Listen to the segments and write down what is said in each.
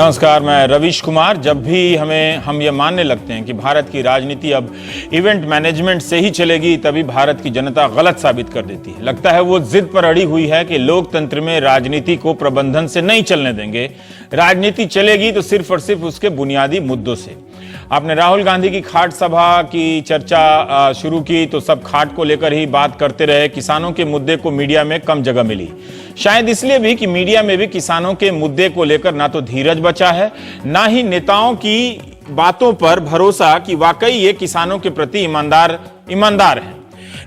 नमस्कार, मैं रवीश कुमार। जब भी हम ये मानने लगते हैं कि भारत की राजनीति अब इवेंट मैनेजमेंट से ही चलेगी, तभी भारत की जनता गलत साबित कर देती है। लगता है वो जिद पर अड़ी हुई है कि लोकतंत्र में राजनीति को प्रबंधन से नहीं चलने देंगे। राजनीति चलेगी तो सिर्फ और सिर्फ उसके बुनियादी मुद्दों से। आपने राहुल गांधी की खाट सभा की चर्चा शुरू की तो सब खाट को लेकर ही बात करते रहे। किसानों के मुद्दे को मीडिया में कम जगह मिली, शायद इसलिए भी कि मीडिया में भी किसानों के मुद्दे को लेकर ना तो धीरज बचा है, ना ही नेताओं की बातों पर भरोसा कि वाकई ये किसानों के प्रति ईमानदार है।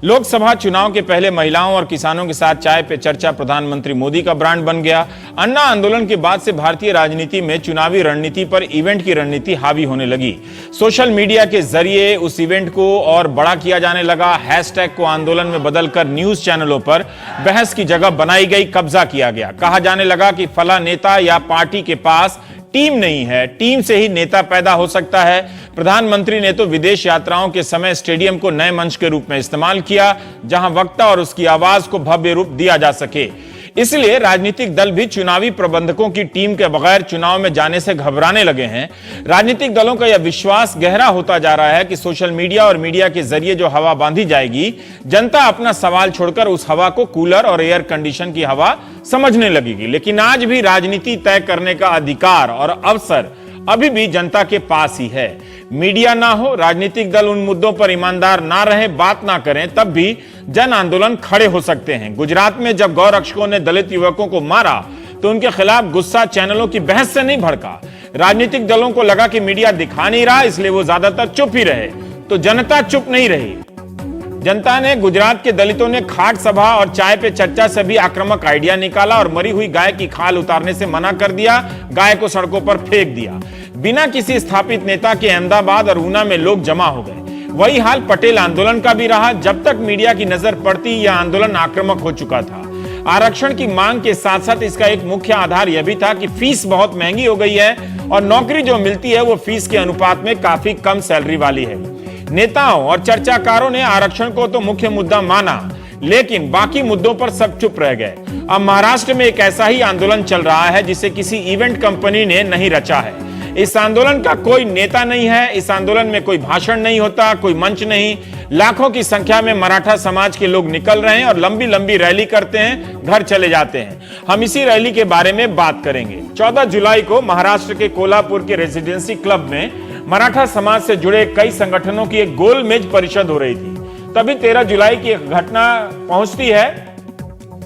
लोकसभा चुनाव के पहले महिलाओं और किसानों के साथ चाय पे चर्चा प्रधानमंत्री मोदी का ब्रांड बन गया। अन्ना आंदोलन के बाद से भारतीय राजनीति में चुनावी रणनीति पर इवेंट की रणनीति हावी होने लगी। सोशल मीडिया के जरिए उस इवेंट को और बड़ा किया जाने लगा। हैशटैग को आंदोलन में बदलकर न्यूज चैनलों पर बहस की जगह बनाई गई, कब्जा किया गया। कहा जाने लगा कि फला नेता या पार्टी के पास टीम नहीं है, टीम से ही नेता पैदा हो सकता है। प्रधानमंत्री ने तो विदेश यात्राओं के समय स्टेडियम को नए मंच के रूप में इस्तेमाल किया, जहां वक्ता और उसकी आवाज को भव्य रूप दिया जा सके। इसलिए राजनीतिक दल भी चुनावी प्रबंधकों की टीम के बगैर चुनाव में जाने से घबराने लगे हैं। राजनीतिक दलों का यह विश्वास गहरा होता जा रहा है कि सोशल मीडिया और मीडिया के जरिए जो हवा बांधी जाएगी, जनता अपना सवाल छोड़कर उस हवा को कूलर और एयर कंडीशन की हवा समझने लगेगी। लेकिन आज भी राजनीति तय करने का अधिकार और अवसर अभी भी जनता के पास ही है। मीडिया ना हो, राजनीतिक दल उन मुद्दों पर ईमानदार ना रहे, बात ना करें, तब भी जन आंदोलन खड़े हो सकते हैं। गुजरात में जब गौरक्षकों ने दलित युवकों को मारा तो उनके खिलाफ गुस्सा चैनलों की बहस से नहीं भड़का। राजनीतिक दलों को लगा कि मीडिया दिखा नहीं रहा, इसलिए वो ज्यादातर चुप ही रहे, तो जनता चुप नहीं रही। जनता ने, गुजरात के दलितों ने खाट सभा और चाय पे चर्चा से भी आक्रामक आइडिया निकाला और मरी हुई गाय की खाल उतारने से मना कर दिया, गाय को सड़कों पर फेंक दिया। बिना किसी स्थापित नेता के अहमदाबाद और ऊना में लोग जमा हो गए। वही हाल पटेल आंदोलन का भी रहा। जब तक मीडिया की नजर पड़ती, यह आंदोलन आक्रामक हो चुका था। आरक्षण की मांग के साथ साथ इसका एक मुख्य आधार यह भी था कि फीस बहुत महंगी हो गई है और नौकरी जो मिलती है वो फीस के अनुपात में काफी कम सैलरी वाली है। नेताओं और चर्चाकारों ने आरक्षण को तो मुख्य मुद्दा माना, लेकिन बाकी मुद्दों पर सब चुप रह गए। अब महाराष्ट्र में एक ऐसा ही आंदोलन चल रहा है जिसे किसी इवेंट कंपनी ने नहीं रचा है। इस आंदोलन का कोई नेता नहीं है, इस आंदोलन में कोई भाषण नहीं होता, कोई मंच नहीं। लाखों की संख्या में मराठा समाज के लोग निकल रहे हैं और लंबी लंबी रैली करते हैं, घर चले जाते हैं। हम इसी रैली के बारे में बात करेंगे। 14 जुलाई को महाराष्ट्र के कोल्हापुर के रेसिडेंसी क्लब में मराठा समाज से जुड़े कई संगठनों की एक गोलमेज परिषद हो रही थी। तभी 13 जुलाई की एक घटना पहुंचती है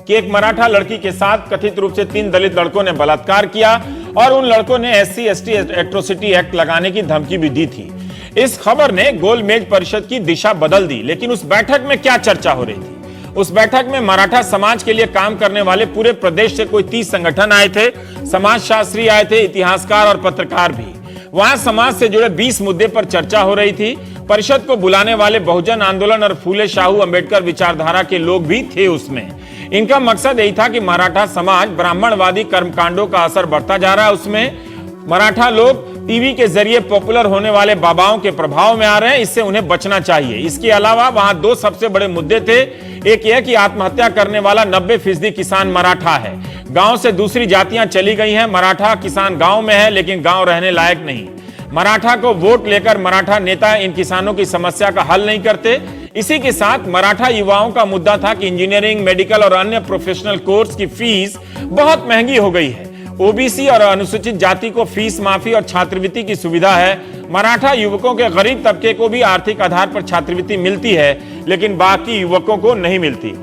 कि एक मराठा लड़की के साथ कथित रूप से 3 दलित लड़कों ने बलात्कार किया और उन लड़कों ने SC/ST एट्रोसिटी एक्ट लगाने की धमकी भी दी थी। इस खबर ने गोलमेज परिषद की दिशा बदल दी। लेकिन उस बैठक में क्या चर्चा हो रही थी? उस बैठक में मराठा समाज के लिए काम करने वाले पूरे प्रदेश से कोई 30 संगठन आए थे, समाजशास्त्री आए थे, इतिहासकार और पत्रकार भी। वहां समाज से जुड़े 20 मुद्दे पर चर्चा हो रही थी। परिषद को बुलाने वाले बहुजन आंदोलन और फूले शाहू अंबेडकर विचारधारा के लोग भी थे उसमें। इनका मकसद यही था कि मराठा समाज ब्राह्मणवादी कर्मकांडों का असर बढ़ता जा रहा है उसमें। मराठा लोग टीवी के जरिए पॉपुलर होने वाले बाबाओं के प्रभाव में आ रहे हैं, इससे उन्हें बचना चाहिए। इसके अलावा वहां 2 सबसे बड़े मुद्दे थे। एक यह कि आत्महत्या करने वाला 90% किसान मराठा है। गांव से दूसरी जातियां चली गई हैं, मराठा किसान गांव में है लेकिन गांव रहने लायक नहीं। मराठा को वोट लेकर मराठा नेता इन किसानों की समस्या का हल नहीं करते। इसी के साथ मराठा युवाओं का मुद्दा था कि इंजीनियरिंग, मेडिकल और अन्य प्रोफेशनल कोर्स की फीस बहुत महंगी हो गई है। ओबीसी और अनुसूचित जाति को फीस माफी और छात्रवृत्ति की सुविधा है। मराठा युवकों के गरीब तबके को भी आर्थिक आधार पर छात्रवृत्ति मिलती है, लेकिन बाकी युवकों को नहीं मिलती।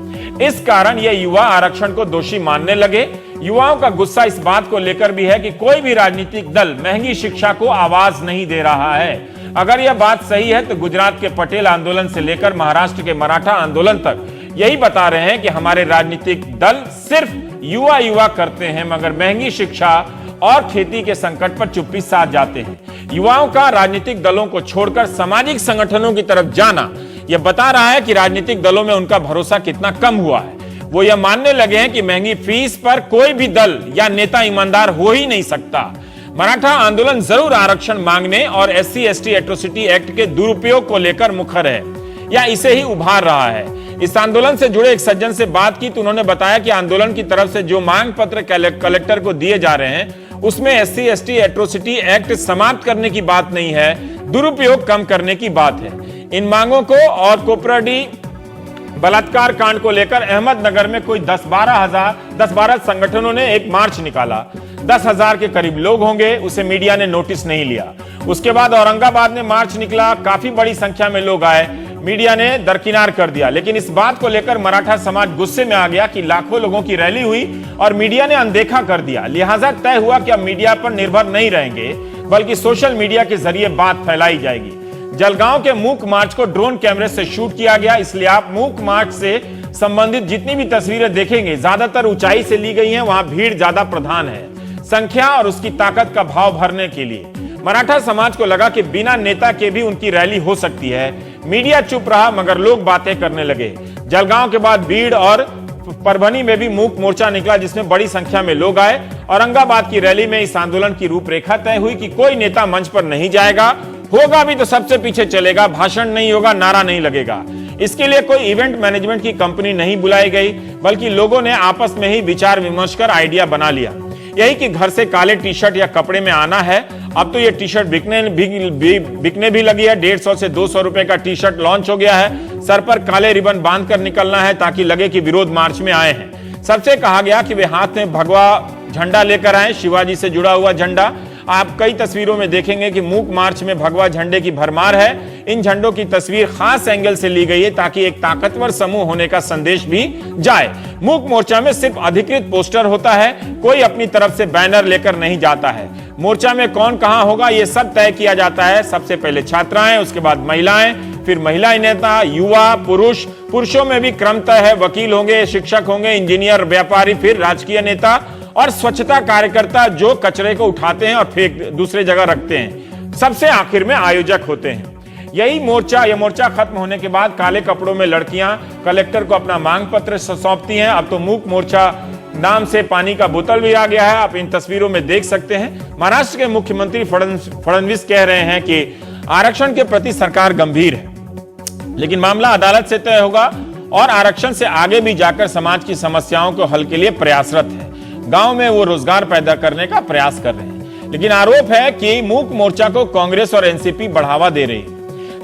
इस कारण ये युवा आरक्षण को दोषी मानने लगे। युवाओं का गुस्सा इस बात को लेकर भी है कि कोई भी राजनीतिक दल महंगी शिक्षा को आवाज नहीं दे रहा है। अगर यह बात सही है तो गुजरात के पटेल आंदोलन से लेकर महाराष्ट्र के मराठा आंदोलन तक यही बता रहे हैं कि हमारे राजनीतिक दल सिर्फ युवा करते हैं, मगर महंगी शिक्षा और खेती के संकट पर चुप्पी साध जाते हैं। युवाओं का राजनीतिक दलों को छोड़कर सामाजिक संगठनों की तरफ जाना यह बता रहा है कि राजनीतिक दलों में उनका भरोसा कितना कम हुआ है। वो यह मानने लगे हैं कि महंगी फीस पर कोई भी दल या नेता ईमानदार हो ही नहीं सकता। मराठा आंदोलन जरूर आरक्षण मांगने और SC/ST एट्रोसिटी एक्ट के दुरुपयोग को लेकर मुखर है या इसे ही उभार रहा है। इस आंदोलन से जुड़े एक सज्जन से बात की तो उन्होंने बताया कि आंदोलन की तरफ से जो मांग पत्र कलेक्टर को दिए जा रहे हैं उसमें SC ST एट्रोसिटी एक्ट समाप्त करने की बात नहीं है, दुरुपयोग कम करने की बात है। इन मांगों को और कोपराडी बलात्कार कांड को लेकर अहमदनगर में कोई 10-12 संगठनों ने एक मार्च निकाला। 10,000 के करीब लोग होंगे, उसे मीडिया ने नोटिस नहीं लिया। उसके बाद औरंगाबाद में मार्च निकला, काफी बड़ी संख्या में लोग आए, मीडिया ने दरकिनार कर दिया। लेकिन इस बात को लेकर मराठा समाज गुस्से में आ गया कि लाखों लोगों की रैली हुई और मीडिया ने अनदेखा कर दिया। लिहाजा तय हुआ कि अब मीडिया पर निर्भर नहीं रहेंगे, बल्कि सोशल मीडिया के जरिए बात फैलाई जाएगी। जलगांव के मूक मार्च को ड्रोन कैमरे से शूट किया गया, इसलिए आप मूक मार्च से संबंधित जितनी भी तस्वीरें देखेंगे ज्यादातर ऊंचाई से ली गई हैं, वहां भीड़ ज्यादा प्रधान है, संख्या और उसकी ताकत का भाव भरने के लिए। मराठा समाज को लगा कि बिना नेता के भी उनकी रैली हो सकती है। मीडिया चुप रहा, मगर लोग बातें करने लगे। जलगांव के बाद बीड़ और परभनी में भी मूक मोर्चा निकला, जिसमें बड़ी संख्या में लोग आए। औरंगाबाद की रैली में इस आंदोलन की रूपरेखा तय हुई कि कोई नेता मंच पर नहीं जाएगा, होगा भी तो सबसे पीछे चलेगा, भाषण नहीं होगा, नारा नहीं लगेगा। इसके लिए कोई इवेंट मैनेजमेंट की कंपनी नहीं बुलाई गई, बल्कि लोगों ने आपस में ही विचार विमर्श कर आइडिया बना लिया। यही कि घर से काले टी शर्ट या कपड़े में आना है। अब तो ये टी शर्ट बिकने भी लगी है। 150 से 200 रुपए का टी शर्ट लॉन्च हो गया है। सर पर काले रिबन बांध कर निकलना है ताकि लगे कि विरोध मार्च में आए हैं। सबसे कहा गया कि वे हाथ में भगवा झंडा लेकर आए, शिवाजी से जुड़ा हुआ झंडा। आप कई तस्वीरों में देखेंगे कि मूक मार्च में भगवा झंडे की भरमार है। इन झंडों की तस्वीर खास एंगल से ली गई है ताकि एक ताकतवर समूह होने का संदेश भी जाए। मूक मोर्चा में सिर्फ अधिकृत पोस्टर होता है, कोई अपनी तरफ से बैनर लेकर नहीं जाता है। मोर्चा में कौन कहां होगा ये सब तय किया जाता है। सबसे पहले छात्राएं, उसके बाद महिलाएं, फिर महिला नेता, युवा, पुरुष। पुरुषों में भी क्रम तय है, वकील होंगे, शिक्षक होंगे, इंजीनियर, व्यापारी, फिर राजकीय नेता और स्वच्छता कार्यकर्ता जो कचरे को उठाते हैं और फेंक दूसरे जगह रखते हैं। सबसे आखिर में आयोजक होते हैं। यह मोर्चा खत्म होने के बाद काले कपड़ों में लड़कियां कलेक्टर को अपना मांग पत्र सौंपती हैं। अब तो मूक मोर्चा नाम से पानी का बोतल भी आ गया है, आप इन तस्वीरों में देख सकते हैं। महाराष्ट्र के मुख्यमंत्री फडणवीस कह रहे हैं कि आरक्षण के प्रति सरकार गंभीर है, लेकिन मामला अदालत से तय होगा और आरक्षण से आगे भी जाकर समाज की समस्याओं को हल के लिए प्रयासरत है। गांव में वो रोजगार पैदा करने का प्रयास कर रहे हैं। लेकिन आरोप है कि मूक मोर्चा को कांग्रेस और एनसीपी बढ़ावा दे रही है।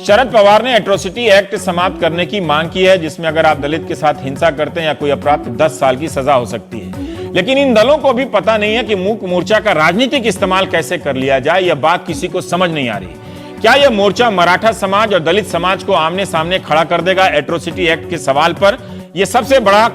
शरद पवार ने एट्रोसिटी एक्ट समाप्त करने की मांग की है, जिसमें अगर आप दलित के साथ हिंसा करते हैं या कोई अपराध 10 साल की सजा हो सकती है। लेकिन इन दलों को भी पता नहीं है कि मूक मोर्चा का राजनीतिक इस्तेमाल कैसे कर लिया जाए। यह बात किसी को समझ नहीं आ रही। क्या यह मोर्चा मराठा समाज और दलित समाज को आमने सामने खड़ा कर देगा एट्रोसिटी एक्ट के सवाल पर? यह सबसे बड़ा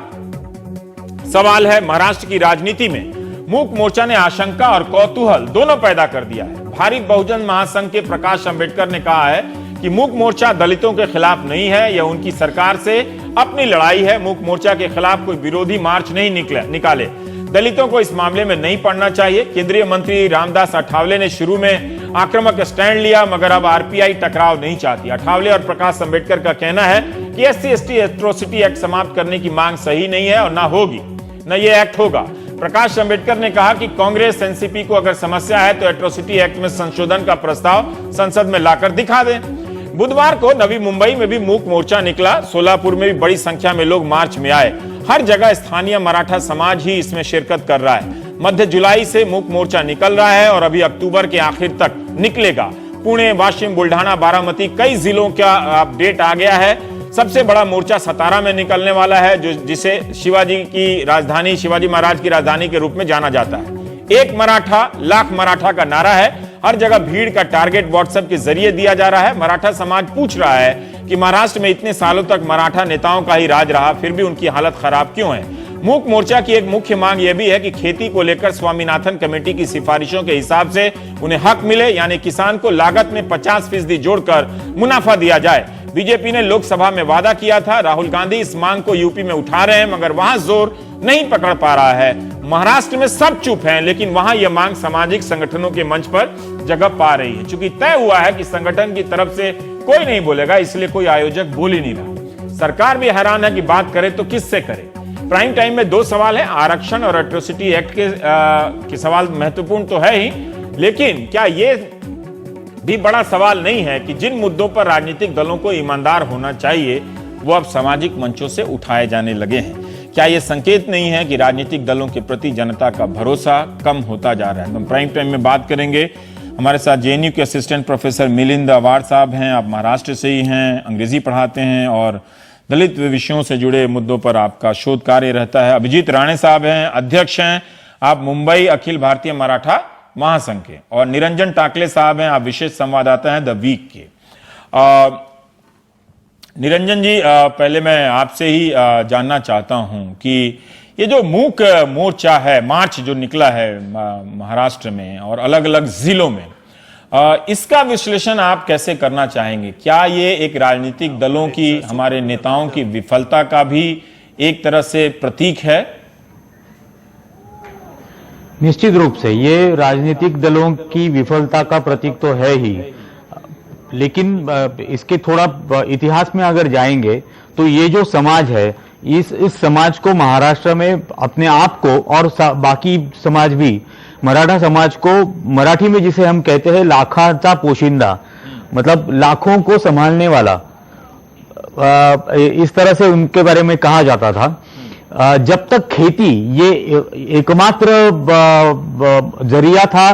सवाल है। महाराष्ट्र की राजनीति में मूक मोर्चा ने आशंका और कौतूहल दोनों पैदा कर दिया है। भारित बहुजन महासंघ के प्रकाश अंबेडकर ने कहा है कि मूक मोर्चा दलितों के खिलाफ नहीं है, यह उनकी सरकार से अपनी लड़ाई है। मूक मोर्चा के खिलाफ कोई विरोधी मार्च नहीं निकाले। दलितों को इस मामले में नहीं पड़ना चाहिए। केंद्रीय मंत्री रामदास अठावले ने शुरू में आक्रामक स्टैंड लिया, मगर अब आरपीआई टकराव नहीं चाहती। अठावले और प्रकाश अंबेडकर का कहना है कि SC ST एट्रोसिटी एक्ट समाप्त करने की मांग सही नहीं है और ना होगी, न ये एक्ट होगा। प्रकाश अंबेडकर ने कहा कि कांग्रेस एनसीपी को अगर समस्या है तो एट्रोसिटी एक्ट में संशोधन का प्रस्ताव संसद में लाकर दिखा दें। बुधवार को नवी मुंबई में भी मूक मोर्चा निकला। सोलापुर में भी बड़ी संख्या में लोग मार्च में आए। हर जगह स्थानीय मराठा समाज ही इसमें शिरकत कर रहा है। मध्य जुलाई से मूक मोर्चा निकल रहा है और अभी अक्टूबर के आखिर तक निकलेगा। पुणे, वाशिम, बुल्ढाना, बारामती, कई जिलों का अपडेट आ गया है। सबसे बड़ा मोर्चा सतारा में निकलने वाला है, जिसे शिवाजी महाराज की राजधानी के रूप में जाना जाता है। एक मराठा लाख मराठा का नारा है। हर जगह भीड़ का टारगेट व्हाट्सएप के जरिए दिया जा रहा है। मराठा समाज पूछ रहा है कि महाराष्ट्र में इतने सालों तक मराठा नेताओं का ही राज रहा, फिर भी उनकी हालत खराब क्यों है? मूक मोर्चा की एक मुख्य मांग यह भी है कि खेती को लेकर स्वामीनाथन कमेटी की सिफारिशों के हिसाब से उन्हें हक मिले, यानी किसान को लागत में 50% जोड़कर मुनाफा दिया जाए। बीजेपी ने लोकसभा में वादा किया था। राहुल गांधी इस मांग को यूपी में उठा रहे हैं, मगर वहां जोर नहीं पकड़ पा रहा है। महाराष्ट्र में सब चुप हैं, लेकिन वहां यह मांग सामाजिक संगठनों के मंच पर जगह पा रही है। चूंकि तय हुआ है कि संगठन की तरफ से कोई नहीं बोलेगा, इसलिए कोई आयोजक बोल ही नहीं रहा। सरकार भी हैरान है कि बात करे तो किससे करे। प्राइम टाइम में 2 सवाल है, आरक्षण और एट्रोसिटी एक्ट के सवाल महत्वपूर्ण तो है ही, लेकिन क्या ये भी बड़ा सवाल नहीं है कि जिन मुद्दों पर राजनीतिक दलों को ईमानदार होना चाहिए वो अब सामाजिक मंचों से उठाए जाने लगे हैं? क्या ये संकेत नहीं है कि राजनीतिक दलों के प्रति जनता का भरोसा कम होता जा रहा है? हम प्राइम टाइम में बात करेंगे। हमारे साथ जेएनयू के असिस्टेंट प्रोफेसर मिलिंद अवार साहब हैं। आप महाराष्ट्र से ही हैं, अंग्रेजी पढ़ाते हैं और दलित विषयों से जुड़े मुद्दों पर आपका शोध कार्य रहता है। अभिजीत राणे साहब हैं, अध्यक्ष हैं आप मुंबई अखिल भारतीय मराठा महासंघ के। और निरंजन टाकले साहब हैं, आप विशेष संवाददाता हैं द वीक के। निरंजन जी, पहले मैं आपसे ही जानना चाहता हूं कि ये जो मूक मोर्चा है, मार्च जो निकला है महाराष्ट्र में और अलग अलग जिलों में, इसका विश्लेषण आप कैसे करना चाहेंगे? क्या ये एक राजनीतिक दलों की, हमारे नेताओं की विफलता का भी एक तरह से प्रतीक है? निश्चित रूप से ये राजनीतिक दलों की विफलता का प्रतीक तो है ही, लेकिन इसके थोड़ा इतिहास में अगर जाएंगे तो ये जो समाज है, इस समाज को महाराष्ट्र में अपने आप को और बाकी समाज भी, मराठा समाज को मराठी में जिसे हम कहते हैं लाखाचा पोशिंदा, मतलब लाखों को संभालने वाला, इस तरह से उनके बारे में कहा जाता था। जब तक खेती ये एकमात्र जरिया था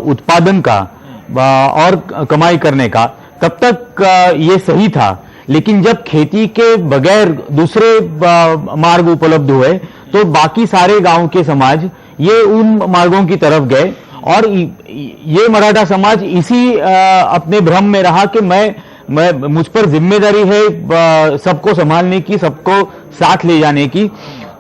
उत्पादन का और कमाई करने का, तब तक ये सही था। लेकिन जब खेती के बगैर दूसरे मार्ग उपलब्ध हुए तो बाकी सारे गांव के समाज ये उन मार्गों की तरफ गए और ये मराठा समाज इसी अपने भ्रम में रहा कि मैं मुझ पर जिम्मेदारी है सबको संभालने की, सबको साथ ले जाने की।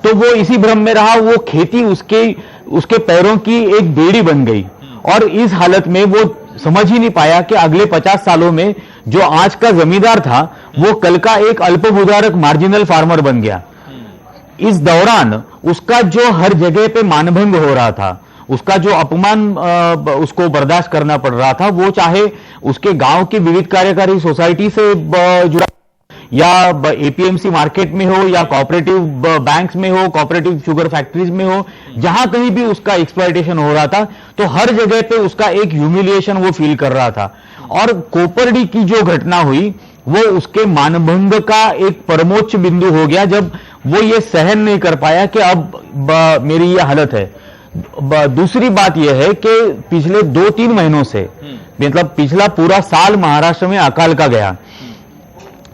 तो वो इसी भ्रम में रहा, वो खेती उसके पैरों की एक बेड़ी बन गई और इस हालत में वो समझ ही नहीं पाया कि अगले 50 सालों में जो आज का जमींदार था वो कल का एक अल्पभूधारक मार्जिनल फार्मर बन गया। इस दौरान उसका जो हर जगह पे मानभंग हो रहा था, उसका जो अपमान उसको बर्दाश्त करना पड़ रहा था, वो चाहे उसके गांव की विविध कार्यकारी सोसाइटी से जुड़ा या एपीएमसी मार्केट में हो या कोऑपरेटिव बैंक्स में हो, कोऑपरेटिव शुगर फैक्ट्रीज में हो, जहां कहीं भी उसका एक्सप्लॉयटेशन हो रहा था तो हर जगह पे उसका एक ह्यूमिलिएशन वो फील कर रहा था। और कोपरडी की जो घटना हुई वो उसके मानभंग का एक परमोच्च बिंदु हो गया, जब वो ये सहन नहीं कर पाया कि अब मेरी ये हालत है। दूसरी बात यह है कि पिछले 2-3 महीनों से, मतलब पिछला पूरा साल महाराष्ट्र में अकाल का गया,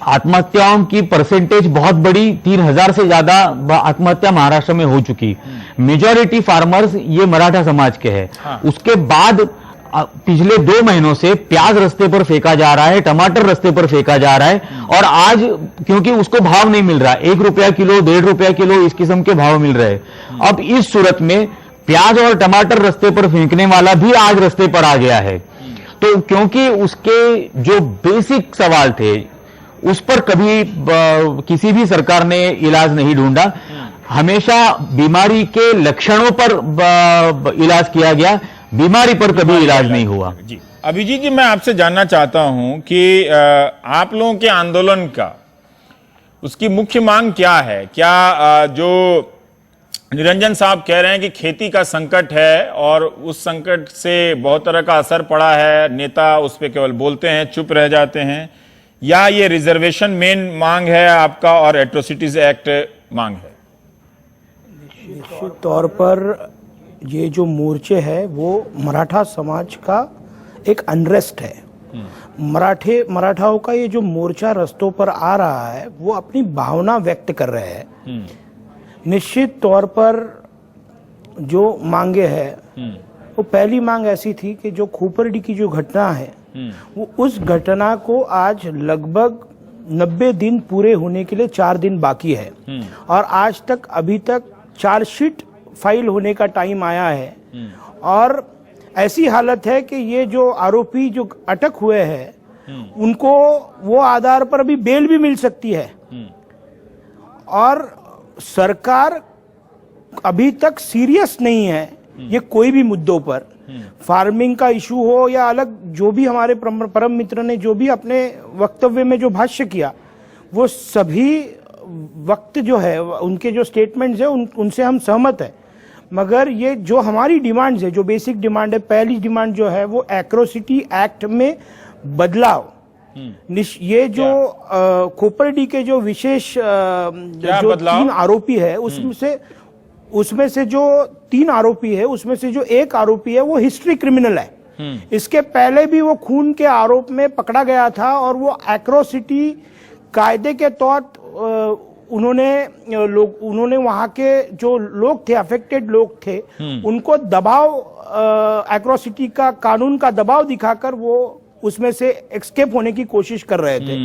आत्महत्याओं की परसेंटेज बहुत बड़ी, 3000 से ज्यादा आत्महत्या महाराष्ट्र में हो चुकी। मेजॉरिटी फार्मर्स ये मराठा समाज के हैं। उसके बाद पिछले 2 महीनों से प्याज रस्ते पर फेंका जा रहा है, टमाटर रस्ते पर फेंका जा रहा है और आज क्योंकि उसको भाव नहीं मिल रहा, 1 रुपया किलो, 1.5 रुपया किलो इस किस्म के भाव मिल रहे हैं। अब इस सूरत में प्याज और टमाटर रस्ते पर फेंकने वाला भी आज रस्ते पर आ गया है। तो क्योंकि उसके जो बेसिक सवाल थे उस पर कभी किसी भी सरकार ने इलाज नहीं ढूंढा, हमेशा बीमारी के लक्षणों पर इलाज किया गया, बीमारी पर कभी इलाज नहीं हुआ। जी अभिजीत जी, मैं आपसे जानना चाहता हूं कि आप लोगों के आंदोलन का उसकी मुख्य मांग क्या है? क्या जो निरंजन साहब कह रहे हैं कि खेती का संकट है और उस संकट से बहुत तरह का असर पड़ा है, नेता उस पर केवल बोलते हैं, चुप रह जाते हैं, या ये रिजर्वेशन मेन मांग है आपका और एट्रोसिटीज एक्ट मांग है? निश्चित तौर पर ये जो मोर्चे है वो मराठा समाज का एक अनरेस्ट है। मराठाओं का ये जो मोर्चा रस्तों पर आ रहा है वो अपनी भावना व्यक्त कर रहे हैं। निश्चित तौर पर जो मांगे हैं वो पहली मांग ऐसी थी कि जो खोपरडी की जो घटना है वो उस घटना को आज लगभग 90 दिन पूरे होने के लिए 4 दिन बाकी है और आज तक अभी तक चार्जशीट फाइल होने का टाइम आया है और ऐसी हालत है कि ये जो आरोपी जो अटक हुए हैं उनको वो आधार पर अभी बेल भी मिल सकती है और सरकार अभी तक सीरियस नहीं है ये कोई भी मुद्दों पर। फार्मिंग का इशू हो या अलग जो भी हमारे परम मित्र ने जो भी अपने वक्तव्य में जो भाष्य किया वो सभी वक्त जो है उनके जो स्टेटमेंट्स है उनसे हम सहमत है, मगर ये जो हमारी डिमांड्स है, जो बेसिक डिमांड है, पहली डिमांड जो है वो एट्रोसिटी एक्ट में बदलाव ये जो खोपरडी के जो विशेष जो बदलाव? 3 आरोपी है उसमें से जो 3 आरोपी है उसमें से जो एक आरोपी है वो हिस्ट्री क्रिमिनल है। इसके पहले भी वो खून के आरोप में पकड़ा गया था और वो एट्रोसिटी कायदे के तहत उन्होंने वहां के जो लोग थे, अफेक्टेड लोग थे, उनको दबाव, एट्रोसिटी का कानून का दबाव दिखाकर वो उसमें से एस्केप होने की कोशिश कर रहे थे।